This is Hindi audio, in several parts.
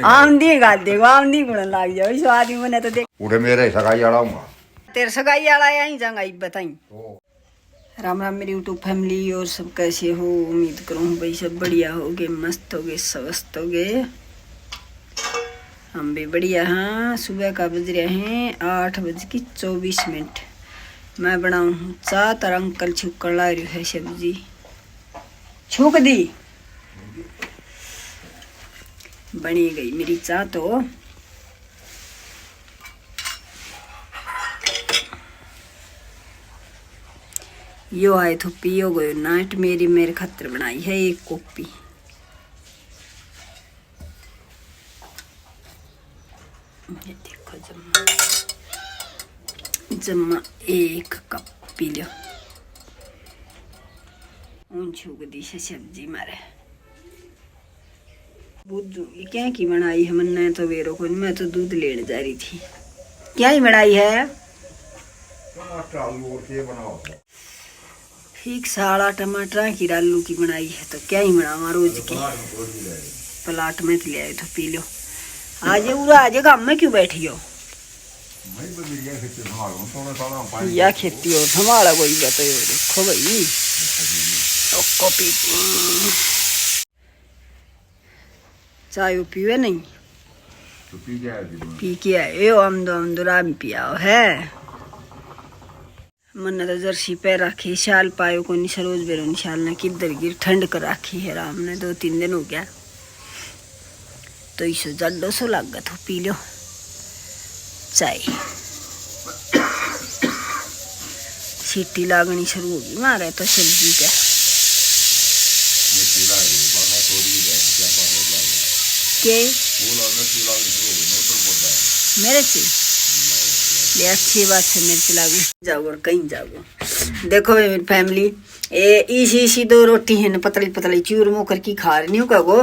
आमदी गाल देखो आमदी गुण लाग जाओ इस आदमी बने तो देख उठे मेरे सगाई वाला हूँ तेरे सगाई वाला यहीं जंगाई बताई। राम राम मेरी यूट्यूब फैमिली और सब कैसे हो। उम्मीद करूँ भाई सब बढ़िया होगे, मस्त होगे, स्वस्थ होगे। हम भी बढ़िया हैं। सुबह का बज रहे हैं 8:24। मैं बनाऊँ चाह तर अंकल छुक्कर ला रही है सब्जी छूक दी बनी गई मेरी चाह तो। यो आए तो पियो गयो नाट मेरे खतर बनाई है एक कॉपी। ये देखो जम्मा एक कप पी लो। उन छूक दी से सब्जी मारे बुद्धू क्या की बनाई है मन्ना तो वेरो को मैं तो दूध लेने जा रही थी। क्या ही बनाई है ठीक साड़ा टमाटर की आलू की बनाई है तो क्या ही बनावा रोज की। प्लाट में तो ले आए तो पी लो। आज उरा आज काम में क्यों बैठी हो या खेती हो संभाला कोई बताओ। देखो भाई कॉपी चाय पीवे नहीं तो पी के आए अमदो राम पिया है। मन तो जर्सी पैर रखी शाल पायो को नहीं सरोज बेरो निशाल ने किधर गिर ठंड कर रखी है राम ने 2-3 दिन हो गया तो इसो जड्डो सो लग तो पी लो चाय। सीटी लागनी शुरू होगी मारे तो सब्जी का के मेरे से ये अच्छी बात है मिर्च लागू जाओ और कहीं जाओ। देखो मेरी फैमिली ए इसी 2 रोटी है न पतली पतली चूर मुँह करके खा रही हूँ गो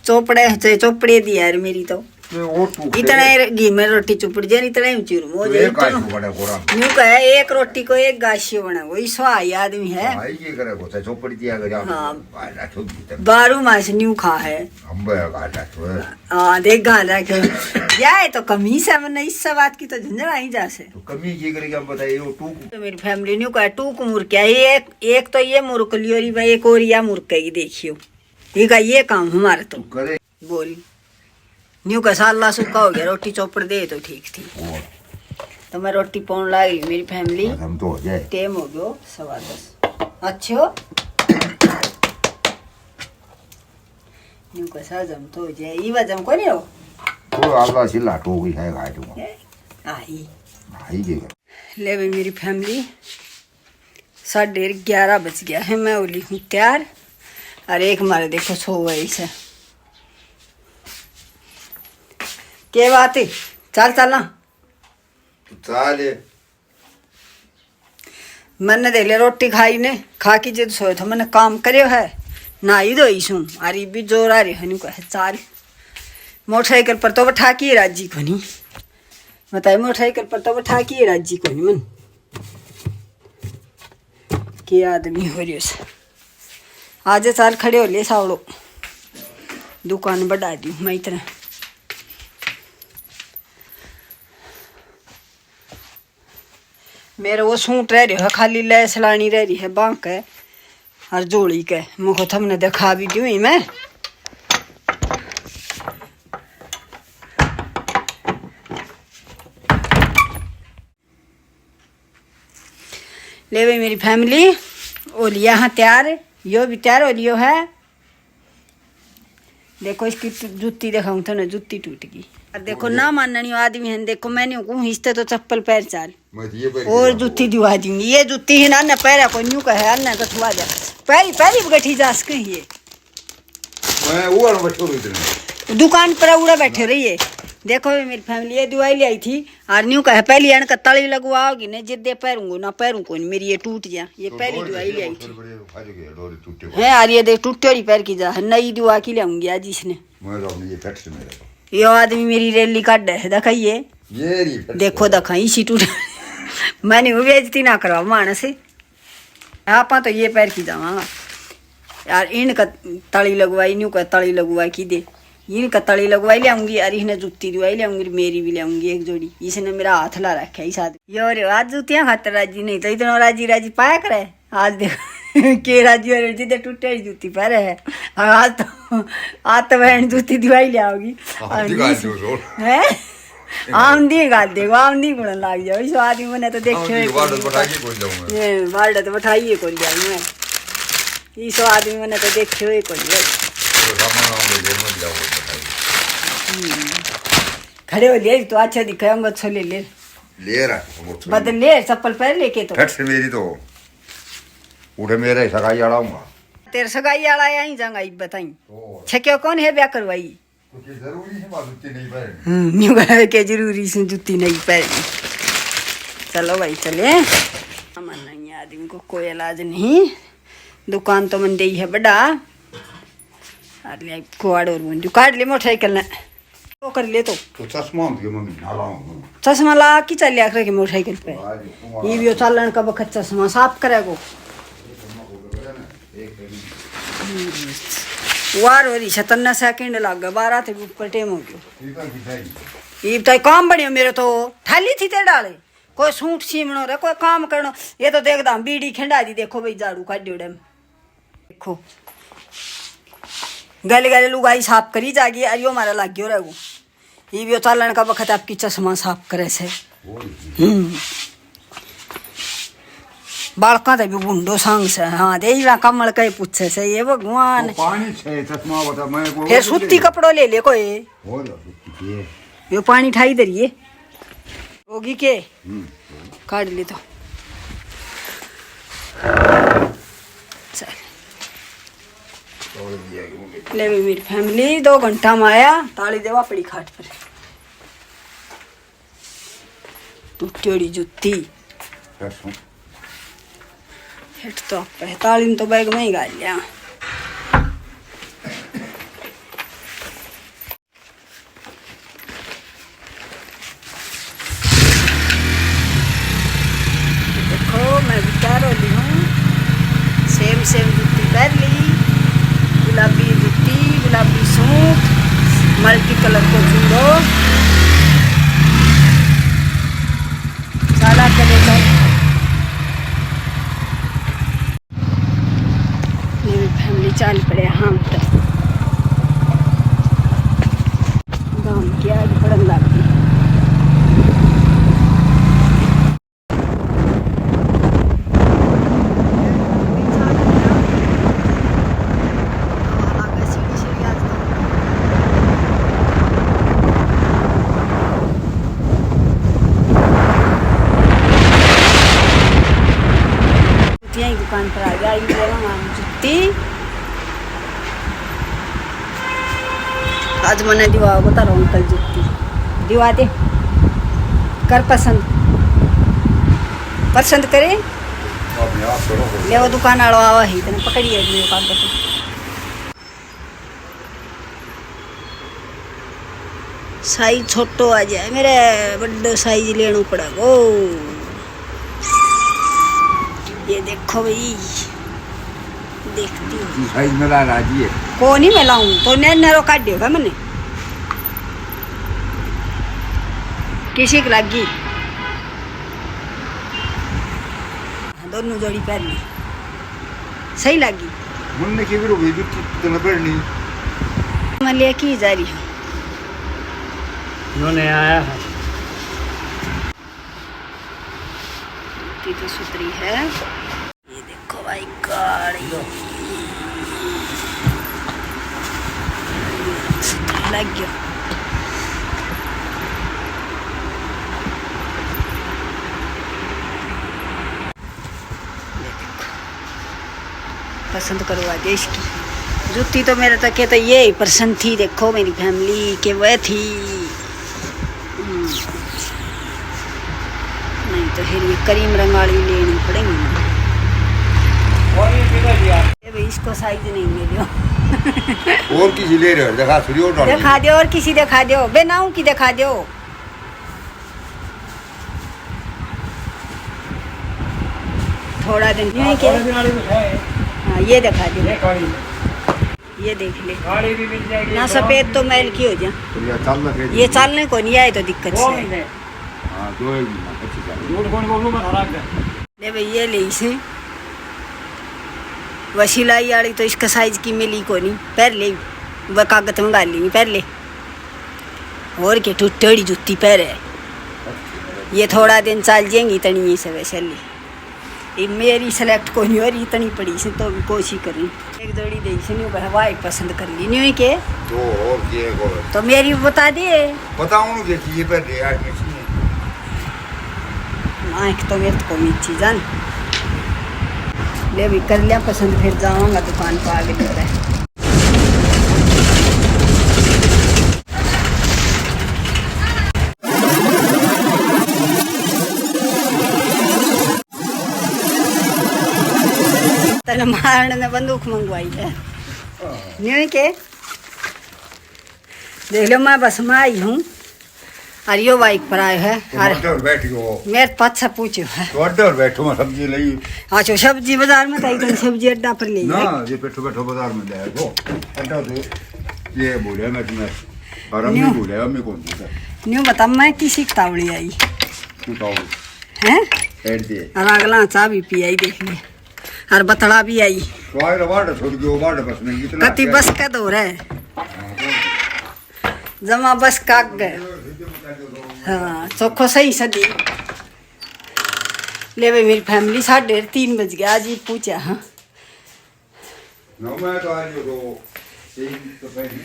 चोपड़े दी यार मेरी तो इतना घी में रोटी चुपड़ जाए इतना ही चूर मुँह न्यू कहे एक रोटी को एक गाशियो बना वो स्वाई आदमी है। हाँ 12 मास न्यू खा है। हाँ देख गा जाए तो कमी से मैंने इस बात की तो झंझट ही जा से कमी की करेगी हम बताइए तो मेरी फैमिली न्यू कहे टूक मुर्क एक तो ये मुर्क लियो री भाई एक और या मुर्क की देखियो ये का ये काम हमारा तो बोली न्यू का साला सूखा हो गया रोटी चौपड़ दे तो ठीक थी तो मैं रोटी पौन ला गई मेरी फैमिली टेम हो गयो 10:15 अच्छे हो न्यू का साजम तो जाए ये वजम को नहीं हो तो आला सिला टोगी है गाय तो आई के ले भाई मेरी फैमिली 11:30 बज गया है। मैं ओली हूँ तैयार और एक मारे देखो सो गई से के बात है चलना चाले मैंने देख लिया रोटी खाई ने खा की जिद सोए तो मैंने काम करियो है ना ही दो इसू अरे भी जोर आ रही है कहे चाल मोटरसाइकिल पर तो बैठा की राजी को नहीं बताए मोटरसाइकिल पर तो बैठा की राजी को नहीं मन के आदमी हो रही है। आज चाल खड़े हो ले सावड़ो दुकान बढ़ा दी मैं इतना मेरे वो सूट रह रही है खाली लैस लानी रह रही है बांक है और जोड़ी के मुझको तुमने दिखा भी दी मैं ले भाई मेरी फैमिली ओ लिया हाँ तैयार यो भी तैयार हो लियो है। देखो इसकी जूती दिखाऊं तो ना जूती टूट गई और देखो ना माननी आदमी है देखो मैंने कहूँ हिस्से तो चप्पल पैर चाल और जूती दिवा दूंगी ये जूती है ना पैरा को न्यू का है अन्ना तो थुआ जा पैरी बैठी जा सके ये दुकान पर उड़ा बैठे रहिए। देखो मेरी फैमिली ये दवाई ले आई थी और न्यू का है पहली अन का तली लगवाओगी ना जिद्दे पैरूंगा ना पैरूं को मेरी ये टूट जा ये पहली दवाई ले आई थी है यार ये देख टूटे पैर की जा नई दवा की लाऊंगी आज इसने ये आदमी मेरी रैली काट है दिखाइए देखो दिखाई इसी टूट मैंने वो बेइज्जती ना करवा मानस से आप तो ये पैर की जावा यार इन का तली लगवाई न्यू का तली लगवा की दे इनका तली लगवाई लाऊंगी और इन्हें जूती दिवाई लाऊंगी, मेरी भी लाऊंगी एक जोड़ी। इसने मेरा हाथ ला रखा है इस आदमी यो रे, आज जूतियां खातर राजी नहीं तो इतना राजी राजी पाया करे। आज देखो के राजी हो रही जितने टूटे जूती पहरे है। और आज तो बहन जूती दिवाई लाओगी है। आमदी गाल देखो, आमदी गुण लाग जाओ इस आदमी मैंने तो देखे बाल्डा तो बैठाइए को लिया मैं इस आदमी मैंने तो देखे हुए को लिया। खड़े हो लिए तो अच्छा दिखा हम अच्छो ले रहा बदल ले चप्पल पहन लेके तो से मेरी तो उठे मेरे सगाई आड़ाऊंगा तेरे सगाई आड़ा यहीं जंगाई बताई छक्यो कौन है ब्याह करवाई जरूरी है जूती नहीं पहननी न्यू कहे के जरूरी से जूती नहीं पहननी। चलो भाई चले, अमन नहीं आदमी को कोई इलाज नहीं। दुकान तो मन दी है बड़ा कुआड़ और मुंडू काट ले मोटरसाइकिल ने वो कर ले तो चश्मा मम्मी ना चश्मा ला की चल लिया करे मोटरसाइकिल पे ये भी चलन का बखत चश्मा साफ करेगो वार हो रही 57 सेकंड लग गए 12 थे ऊपर टाइम हो गयो। ये तो काम बढ़िया मेरे तो थाली थी ते डाले कोई सूट सीमणो रे कोई काम करनो ये तो देखदा बीड़ी खंडा दी देखो भाई झाड़ू काटियो डे देखो गले गले लुगाई साफ करी जागी अरियो मारा लाग गयो रेगो ये भी चलन का बखत आपकी चश्मा साफ करे से बालका तो भी बुंडो संग से हाँ दे कमल कहीं पूछे से ये भगवान पानी से चश्मा बता मैं फिर सूती कपड़ो ले ले कोई ये पानी ठाई दरिए होगी के काट ले तो चल ले भी मेरी फैमिली 2 घंटा में आया ताली देवा पड़ी खाट पर टूटी जूती हिट तो ताली तो बैग में ही गाल लिया। देखो मैं विचार हो ली हूँ सेम जूती पहन ली गुलाबी जूती गुलाबी सूट मल्टी कलर को चूड़ो साला चले चल मेरी फैमिली चाल पड़े हम तो गाँव की आगे पड़न लग गई। दुकान पर आ गया जूती आज मैंने दिवा बता रहा हूँ अंकल जूती दिवा दे कर पसंद करे ले वो दुकान आड़ो आवा ही तेने पकड़िए दुकान पर साइज छोटो आ जाए मेरे बड़ो साइज लेना पड़ेगा। ये देखो भाई देखती हूँ साइज मिला राजी है को नहीं मिलाऊं तो नैरो काट देगा मैंने किसी की लगी दोनों जोड़ी पहननी सही लगी मुन्ने की भी जूती तो पहननी मैं लेके जा रही हूँ इन्होंने आया है तो सुतरी है ये देखो भाई गाड़ी लग गया पसंद करो आज इसकी जूती तो मेरे तक तो ये पसंद थी। देखो मेरी फैमिली के वह थी नहीं तो फिर ये करीम रंग वाली लेनी पड़ेगी भाई इसको साइज नहीं मिली और किसी ले रहे हो दिखा दो और किसी दिखा दो बेनाऊ की दिखा दो थोड़ा दिन हाँ ये दिखा दो ये देख ले गाड़ी भी मिल जाएगी ना, सफेद तो मैल की हो जा। तो ये चल लगे ये चालने को नहीं आए तो दिक्कत दो से महीने हां 2 महीना अच्छी चल झूठ कौन बोलूं मैं हरा के ले भाई ये ले इसे वसीलाई वाली तो इसका साइज की मिली को नहीं, पैर ले वह कागज में गाल ली पैर ले और के टूटी जूती पैर है। ये थोड़ा दिन चल जाएंगी तनी से वैसे ले ये मेरी सेलेक्ट को नहीं हो रही इतनी पड़ी से तो भी कोशिश करी एक जोड़ी दे से नहीं भाई एक पसंद कर ली नहीं के तो और ये को तो मेरी बता दे बताऊं कि ये पे दे आज में आँख तो मेरे को मीठी जान ले भी कर लिया पसंद फिर जाऊंगा दुकान पर आगे लेता है। तेरे मारने ने बंदूक मंगवाई है नहीं के देख लो मैं बस में आई हूँ और यो बाइक पर आए है और बैठियो मेरे पास से पूछो है तो अड्डे पर बैठो मैं सब्जी लई अच्छा सब्जी बाजार में ताई तो सब्जी अड्डा पर ले ना ये बैठो बैठो बाजार में ले वो अड्डा तो ये बोले मैं तुम्हें और अम्मी बोले अम्मी कौन सी न्यू बता मैं किसी तावड़ी आई तू कहो हैं ऐड दे और अगला चाह भी पी आई देख ले और बतड़ा भी आई तो आए वाड़ छोड़ के वाड़ बस नहीं इतना कति बस का दौर है जमा बस काग गए हाँ चोखो सही सदी ले भाई मेरी फैमिली 3:30 बज गया आज ही पूछा हाँ नो मैं तो आज जो 3 तो पहले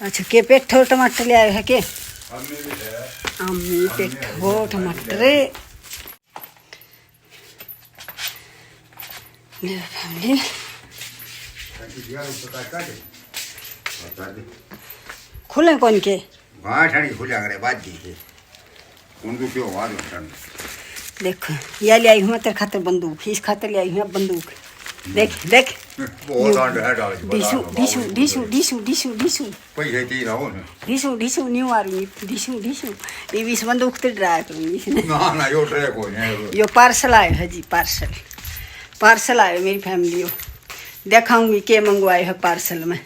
अच्छा के पेठो टमाटर ले आए है के हमने भी है अम्मी पेठो टमाटर ले फैमिली खुले कौन के भाषणी खुला करे बात दी उनको क्यों आवाज उठन देखो ये ले आई हूँ मैं तेरे खातिर बंदूक इस खातिर ले आई हूँ बंदूक देख देख बहुत आंड है डाल डिशू डिशू डिशू डिशू डिशू डिशू पैसे दी ना हो डिशू डिशू न्यू आ रही डिशू डिशू ये बीस बंदूक ते ड्राई करूँगी इसने ना ना यो ट्रे को नहीं यो पार्सल आए है जी पार्सल आए मेरी फैमिली को दिखाऊंगी के मंगवाए है पार्सल में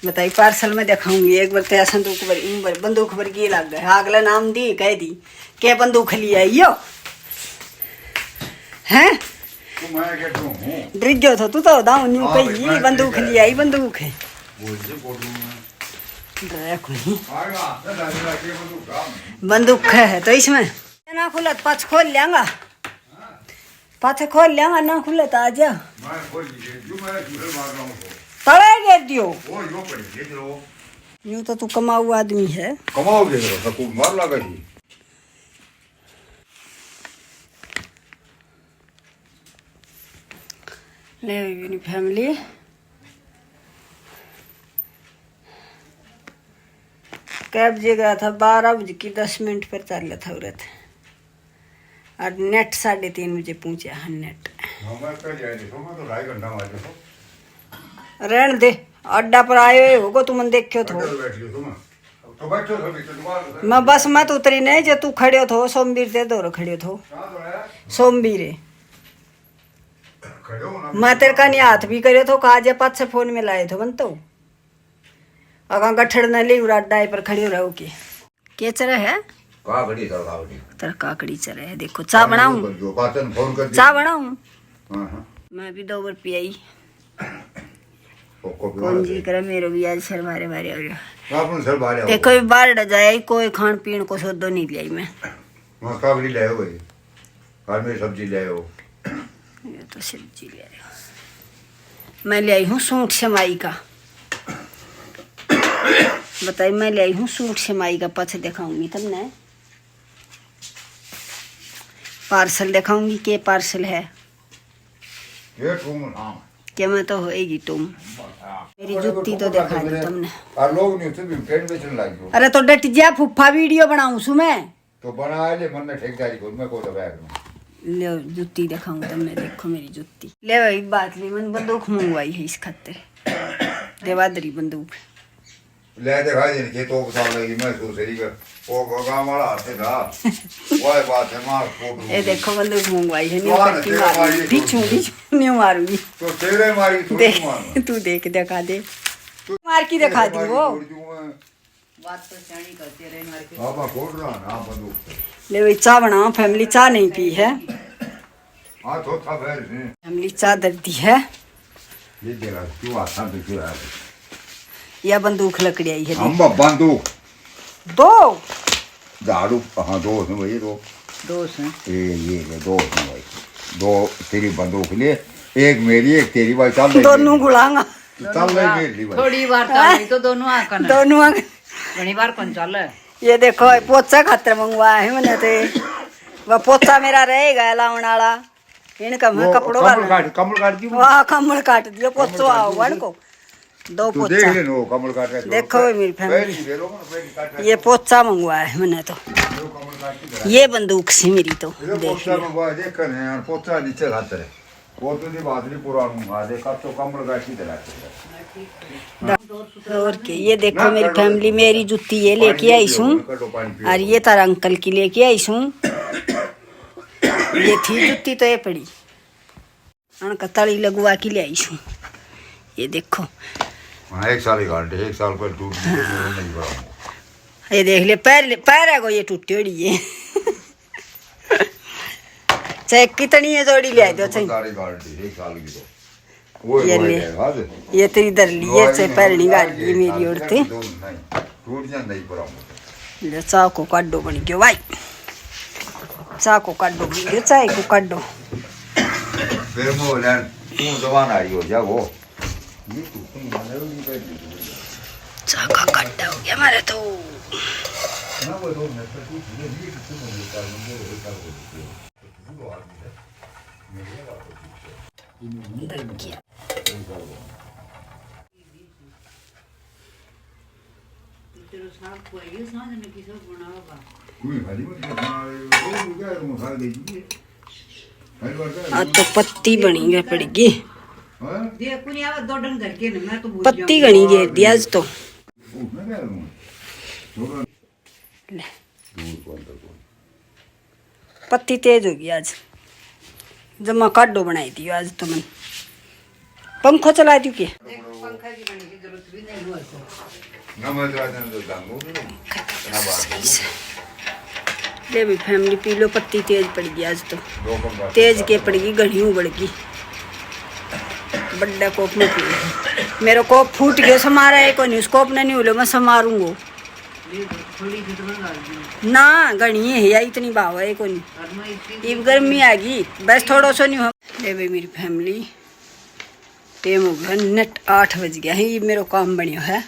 बताइए पार्सल में दिखाऊंगी एक बार तेरा संदूक बंदूक भर के लग गए अगला नाम दी कह दी के बंदूक लिया यो हैं तो मैं कहता हूं डर गयो तो तू तो दाऊ न्यू कही बंदूक लिया ही बंदूक है बोल जे बोलूं मैं डर कोई आएगा ना दादा के बंदूक काम बंदूक है तो इसमें ना खुला पाँच खोल लियांगा पाछे खोल लियांगा ना खुले तो आजा मैं खोल दी जो मैं झूठ मार रहा हूं तड़े गिर दियो वो यो पड़ी देख लो यूं तो तू कमाऊ आदमी है कमाओगे तो सबको मार लगा जी ले मेरी फैमिली कैब जे गया था 12:10 पर चल रहा था उरत और नेट 3:30 बजे पहुंचा है नेट मैं पहले आए देखो मैं तो 2.5 घंटा मार देखो रहने दे अड्डा पर आए होगो तुम देखियो थो बैठियो तुम तो बैठो तो दुकान मैं बस मत उतरी नहीं जो तू खड़ियो थो सोमवीर ते दौर खड़ियो थो कहां तो है सोमवीर खड़े हो ना मैं तेरे का नहीं हाथ भी करियो थो कहा जे पाँच से फोन में लाए थो बनतो अगा गठड़ न ले उरा अड्डा पर खड़ियो रहो के चरे है का घड़ी चल रहा है तेरा काकड़ी चरे है देखो चा बनाऊं जो पाचन फोन कर चा बनाऊं हां हां मैं भी 2 बार पी आई को कौन जी करे मेरे भी आज सर मारे मारे हो गया आपन सर बारे देखो ये बाहर ड जाए कोई खान पीन को सौदो नहीं लिया मैं वहां का घड़ी ले हो घर में सब्जी ले हो ये तो सब्जी ले आया मैं ले आई हूँ सूट सेमाई का बताइए मैं ले आई हूँ सूट सेमाई का पछ दिखाऊंगी तुमने पार्सल दिखाऊंगी के पार्सल है ये तुम हां क्या मैं तो होएगी तुम मेरी जुत्ती तो दिखा दी तुमने और लोग नहीं उसे भी पेट बेचने लग गए अरे तो डट जा फुफ्फा वीडियो बनाऊं सु मैं तो बना ले मन में ठेकेदारी को मैं को दबा दूं ले जुत्ती दिखाऊं तुमने देखो मेरी जुत्ती ले भाई बात ली मन बंदूक मंगवाई है इस खातिर देवादरी बंदूक ले दिखा दिन के तो बता लगी मैं दूसरी का वो गांव वाला हाथे था वो बात है मार फोटो ये देखो बंदूक मंगवाई है नहीं मार, करके तेरा मारूंगी भाई पीछू पीछू नहीं मारूंगी तो तेरे मारी थोड़ी मार देख तू देख दिखा दे मार की दिखा दी वो बात तो चाणी करते रहे मार के बाबा फोड़ रहा ना बंदूक ले भाई चाय बनाओ फैमिली चाय नहीं पी है हां तो था फिर से फैमिली चाय दर दी है ये देगा क्यों आता है क्यों है या बंदूक लकड़ी आई है हम बंदूक दो दारू हाँ दो हैं भाई दो दोस्त हैं ये दो हैं भाई दो तेरी बंदूक ले एक मेरी एक तेरी भाई चल दोनों गुड़ांगा चल ले मेरी भाई थोड़ी बार चाली तो दोनों आकन दोनों आग- घनी बार कौन चल ये देखो पोचा खातर मंगवाया है मैंने तो वह पोचा मेरा रहेगा लावन वाला इनका मैं कपड़ों कमल काट दी वाह कमल काट दियो पोचो आओ वन को दो तू देख पोचा ले नो कमल काट रहा है देखो भाई मेरी फैमिली पहली दे लो ना पहली काट ये पोचा मंगवाया है मैंने तो दो कमल काट दी ये बंदूक सी मेरी तो ये देख पोस्टर में वो देख कर यार पोस्टर नीचे खाते रहे वो तो नहीं बात नहीं पुरानी आ देखा तो कमल काट की तरह और के ये देखो मेरी फैमिली मेरी जूती ये लेके आई हूँ और ये तारा अंकल की लेके आई हूँ ये थी जूती तो ये पड़ी उनका तली लगवा के ले आई हूँ ये देखो हाँ एक साल ही गारंटी एक साल पर टूट नहीं पड़ा ये देख ले पैर है को ये टूटी हुई है चाहे कितनी है जोड़ी ले आई दो चाहे सारी गारंटी एक साल की तो वो ये ले ये तेरी दर ली है चाहे पैर नहीं गाड़ दी मेरी औरतें टूट जाए नहीं पड़ा ले चाह को काटो बन गयो भाई चाह को काटो बन गयो चाय को काटो फिर मोहन तू जवान आ रही हो जा वो ये तू माने नहीं कर चाह का काटा हो गया हमारे तो ना वो लोग ने तो ये भी किसी को नहीं कर मंदिर होता है वो आदमी है मेरे बात डर गया तेरे साथ कोई साथ में किसी बनावा कोई खाली मत वो क्या तुम खा गई जी हर बार अब तो पत्ती बनी गई पड़ेगी हां दे कुनी आवा दो डंग धर के मैं तो भूल पत्ती गणी घेर दी आज तो उसने क्या करूं छोड़ो ले दूर कौन तो पत्ती तेज होगी आज जमा काटो बनाई दी आज तो मैं पंखो चला दी के पंखा की बनी की जरूरत भी नहीं हुआ तो ना मैं तो आज तो दांगो ना बात ले भी फैमिली पी लो पत्ती तेज पड़ गई आज तो दो कम तेज के पड़गी घड़ी उबड़ गई बड़ा कोप में पी मेरा कोप फूट गया समारा है को नहीं उस कोप ने नहीं उलो मैं समारूंगो ये थोड़ी सी तो बंगा दी ना घनी है या इतनी भाव है को नहीं और मैं इतनी इब गर्मी आ गई बस थोड़ा सा नहीं हो ले भाई मेरी फैमिली टाइम हो गया नेट 8 बज गया है ये मेरा काम बनिया है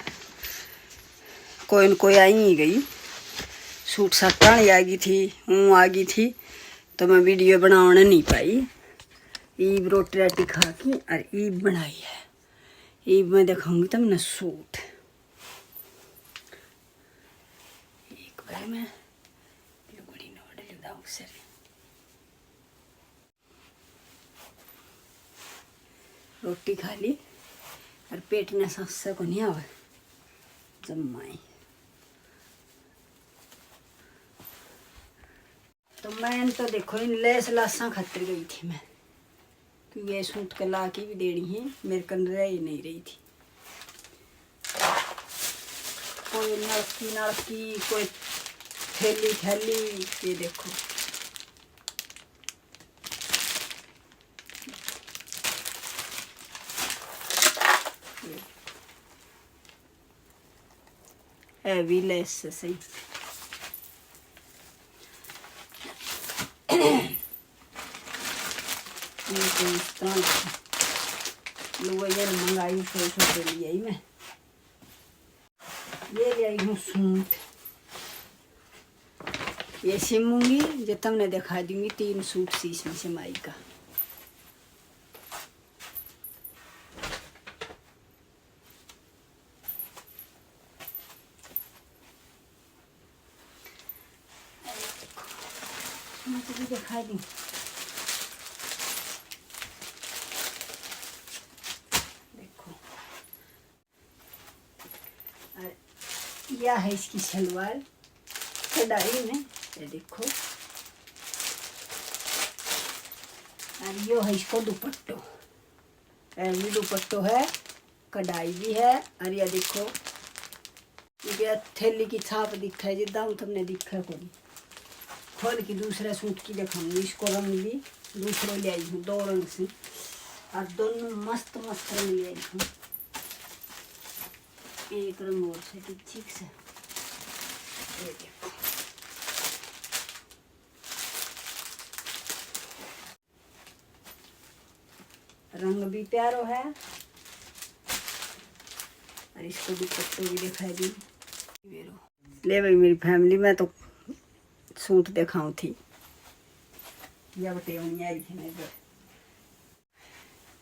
कोई न कोई आई ही गई सूट सट्टान आ गई थी हूँ आ गई थी तो मैं वीडियो बनाने नहीं पाई ईब रोटी राटी खा के और ईब बनाई है ईब मैं दिखाऊंगी तुमने सूट एक बार मैं लुगड़ी नोड़ लिदाऊं सर रोटी खा ली और पेट ने सस्सा को नहीं आवे जमाई तो मैं तो देखो इन लेस लासा खातर गई थी मैं क्योंकि ये सूट का ला के भी देनी है मेरे कन रह ही नहीं रही थी कोई नलकी नलकी कोई थैली थैली ये देखो हैवी लेस से सही लुगाइया ने मंगाई 100 रुपये ले आई मैं ये ले आई हूँ सूट ये सिमूंगी जो तुमने दिखा दूंगी 3 सूट सी इसमें सिमाई का मैं तुझे दिखा दूँ यह है इसकी सलवार कढ़ाई में, ये देखो। और यो है इसको दुपट्टो, ये भी दुपट्टो है, कढ़ाई भी है। और ये देखो ये थैली की छाप दिखा है, जिदा तुमने दिखा को खोल की दूसरे सूट की दिखाऊंगी। इसको रंग भी दूसरे ले आई हूँ, 2 रंग से, और दोनों मस्त मस्त रंग ले आई हूँ। एक रंग और से ठीक से, ये देखो। रंग भी प्यारो है, और इसको दुपट्टो भी दिखाई दी। ले भाई मेरी फैमिली में तो सूट दिखाऊं थी, या बटे आई थी मैं इधर।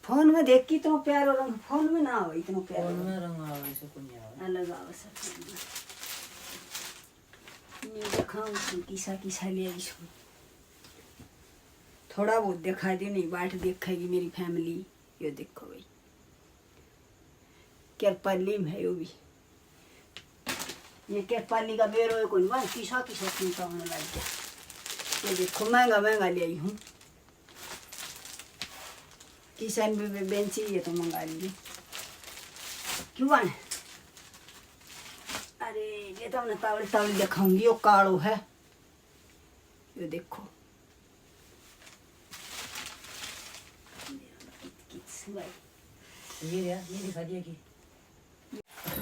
फोन में देख की इतना प्यारो रंग, फोन में ना हो इतना प्यारो रंग, अलग आवश्यक दिखाऊं थी। किसा किसा ले आई सूट, थोड़ा बहुत दिखा दी, नहीं बाट देखेगी मेरी फैमिली। ये देखो भाई केरपाली में है, वो भी ये केरपाली का बेरो है कोई बात, किसा किसा चिंता होने लग गया। ये देखो महंगा महंगा ले आई हूँ, किसान भी बेंची ये तो मंगा लीजिए। क्यों बने? अरे ये तो हमने तावड़ी तावड़ी दिखाऊंगी, वो कालो है, ये देखो। ये दिखा दिया कि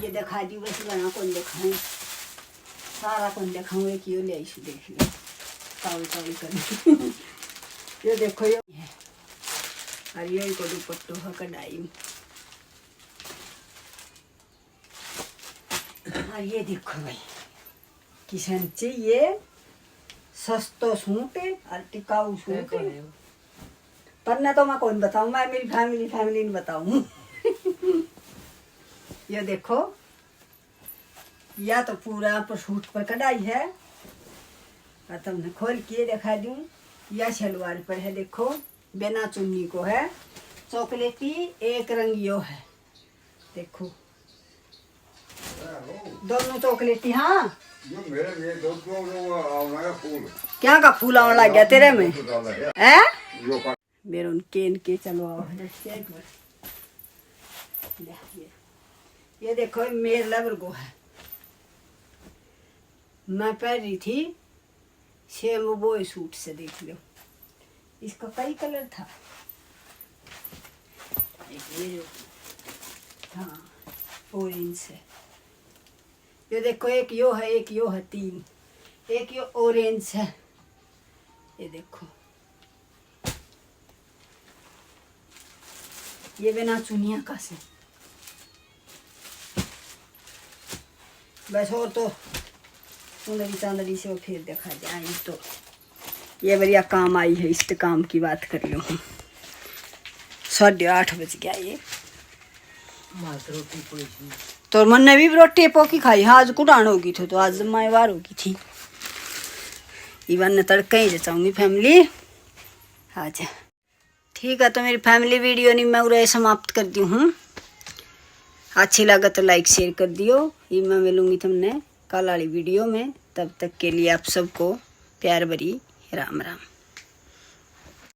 ये दिखा दी, बस बना कौन दिखाऊं, सारा कौन दिखाऊं, एक यो ले आई सु देख लो तावड़ी तावड़ी कर। ये देखो ये है, और ये को दुपट्टो है कढ़ाई में। और ये देखो भाई किसान चाहिए सस्तो सूट और टिकाऊ सूट, पर ना तो मैं कौन बताऊं, मैं मेरी फैमिली नहीं बताऊं। ये देखो या तो पूरा पर सूट पर कढ़ाई है, और तुमने खोल के दिखा दूं। या सलवार पर है, देखो बिना चुन्नी को है, चॉकलेटी एक रंग यो है, देखो दोनों चॉकलेटी। हाँ जो मेरे लिए दो फूल क्या का फूल आने लग गया तेरे में है? जो मेरे उनके इनके चलो आओ। ये देखो मेरे लवर को है, मैं पहन रही थी सेम वो सूट से, देख लो इसका कई कलर था। हाँ ऑरेंज है, ये देखो एक यो है, एक यो है, 3, एक यो ऑरेंज है, ये देखो ये बिना चुनिया का से। बस और तो सुंदरी चांदरी से वो फिर दिखा जाए, तो ये बढ़िया काम आई है, इस काम की बात कर लो। 8:30 बज गया ये, तो मैंने भी रोटी पोकी खाई। हाँ आज कुटान होगी थी, तो आज मायवार होगी थी। इवन ने तड़का ही जचाऊंगी फैमिली आज। ठीक है, तो मेरी फैमिली वीडियो नहीं मैं उरे समाप्त कर दी हूँ। अच्छी लगा तो लाइक शेयर कर दियो। ये मैं मिलूंगी तुमने कल वाली वीडियो में, तब तक के लिए आप सबको प्यार भरी राम राम।